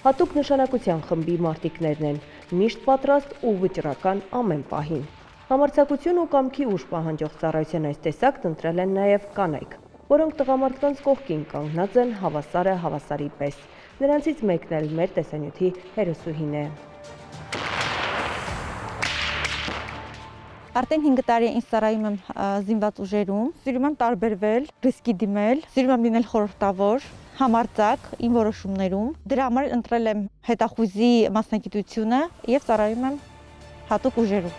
Հատուկ նշանակության խմբի մարտիկներն են, միշտ պատրաստ ու վճռական ամեն պահին։ Համարձակություն ու կամքի ուժ պահանջող ծառայության այս տեսակն ընտրել են նաև կանայք, որոնք տղամարդկանց կողքին կանգնած են հավասարը հավասարի պես։ Նրանցից մեկն էլ մեր տեսանյութի հերոսուհին է։ Արդեն 5 տարի է ինձ ծառայում եմ զինված ուժերում, սիրում եմ տարբերվել, ռիսկի դիմել, սիրում եմ լինել խորհրդավոր, համարձակ իմ որոշումներում։ Դրա համար ընտրել եմ հետախույզի մասնագիտությունը եւ ծառայում եմ հատուկ ուժերում։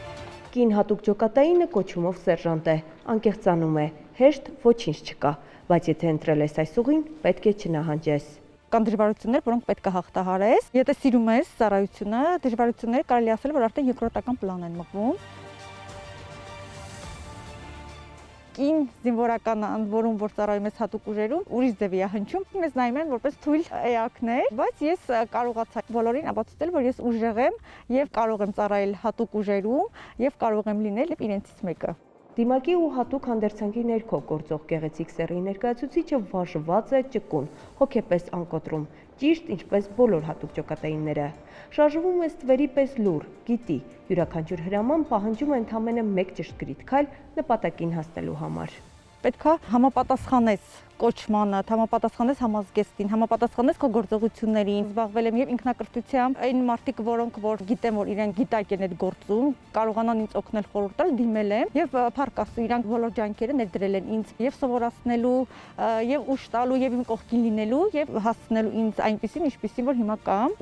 Կին հատուկ ջոկատայինը կոչումով սերժանտ է, անկեղծանում է, հեշտ ոչինչ չկա, բայց եթե ընտրել ես այս ուղին, պետք է չնահանջես։ Կան դժվարություններ, որոնք պետք է հաղթահարես։ Եթե սիրում ես ծառայությունը, դժվարությունները կարելի ասել, որ արդեն երկրորդական պլան են մղվում։ Կին զինվորական անձորում, որ ծառայում ես հատուկ ուժերում, ուրիշ ձևի է հնչում, մեզ նայում են որպես թույլ էակներ, բայց ես կարողացա բոլորին ապացուցել, որ ես ուժեղ եմ եւ կարող եմ ծառայել հատուկ ուժերում եւ կարող եմ լինել իրենցից մեկը։ Դիմակի ու հատուկ հանդերձանքի ներքո գործող գեղեցիկ սեռի ներկայացուցիչը վարժված է ճկուն, հոգեպես անկոտրում, ճիշտ ինչպես բոլոր հատուկ ջոկատայինները։ Շարժվում է ստվերի պես լուռ, գիտի, յուրաքանչյուր հրաման պահանջում է ընդամենը մեկ ճշգրիտ քայլ նպատակին հասնելու համար։ Պետք է համապատասխանես կոչմանը, համապատասխանես համազգեստին, համապատասխանես քո գործողություններին։ Զբաղվել եմ եւ ինքնակրթությամբ, այն մարդիկ, որոնք որ գիտեմ, որ իրենք գիտակ են այդ գործում, կարողանան ինձ օգնել խորհուրդ տալ, դիմել եմ եւ փառք Աստծո, իրանք բոլոր ջանքերը ներդրել են ինձ եւ սովորացնելու, եւ ուժ տալու, եւ իմ կողքին լինելու եւ հասցնելու ինձ այնպեսին, ինչպեսին որ հիմա կամ։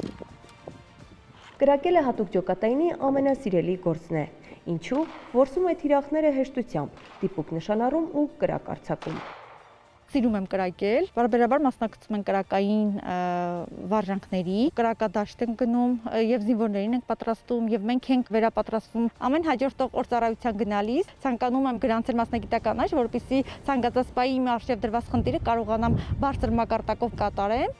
Կրակելը հատուկ ջոկատայինի ամենասիրելի գործն է։ Ինչու՞, որսում է թիրախները հեշտությամբ, դիպուկ նշանառում ու կրակ արձակում։ Սիրում եմ կրակել, բարբերաբար մասնակցում են կրակային վարժանքների, կրակադաշտ են գնում եւ զինվորներին ենք պատրաստում եւ մենք ենք վերապատրաստվում ամեն հաջորդող օր ծառայության գնալիս, ցանկանում եմ գրանցել մասնագիտական այժմ, որպեսզի ցանկացածի իմ արժեվ դրված խնդիրը կարողանամ բարձր մակարդակով կատարել։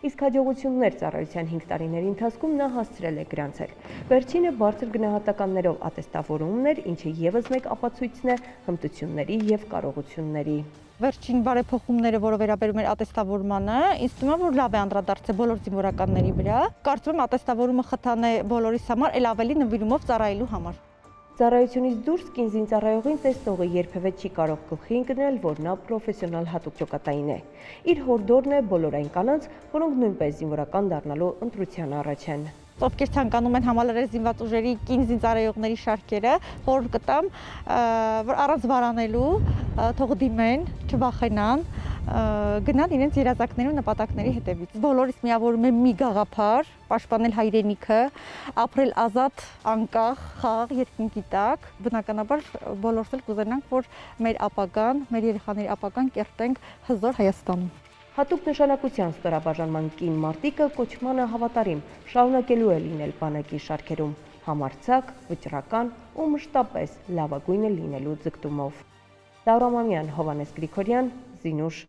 Իսկ հաջողություններ ծառայության 5 տարիների ընթացքում նա հասցրել է գրանցել։ Վերջինը բարձր գնահատականներով ատեստավորումն էր, ինչը ևս մեկ ապացույցն է հմտությունների եւ կարողությունների։ Վերջին բարեփոխումները, որը վերաբերում էր ատեստավորմանը, ինձ թվում է, որ լավ է անդրադարձել բոլոր զինվորականների վրա։ Կարծում եմ ատեստավորումը խթան է բոլորիս համար, ել ավելի նվիրումով ծառայելու համար։ Ծառայությունից դուրս կին զինծառայողին տեսնողը երբևէ չի կարող գլխի ընկնել, որ նա պրոֆեսիոնալ հատուկ ջոկատային է։ Իր հորդորն է բոլոր այն կանանց, որոնք նույնպես զինվորական դառնալու ընտրության առաջ են։ Ովքեր ցանկանում են համալրել զինված ուժերի կին զինծառայողների շարքերը, խորհուրդ կտամ, որ առանց վարանելու թող դիմեն, չվախենան, գնան իրենց երազանքների ու նպատակների հետևից։ Բոլորիս միավորում է մի գաղափար՝ պաշտպանել հայրենիքը, ապրել ազատ, անկախ, խաղաղ երկնքի տակ։ Բնականաբար բոլորս էլ կուզենանք, որ մեր ապագան, մեր երեխաների ապագան կերտենք հզոր Հայաստանում։ Հատուկ նշանակության ստորաբաժանման կին մարտիկը կոչմանը հավատարիմ, շարունակելու է լինել բանակի շարքերում, համարձակ, վճռական ու մշտապես լավագույնը լինելու ձգտումով։ Լաուրա Մամյան, Հովհաննես Գրիգորյան, Զինուշ։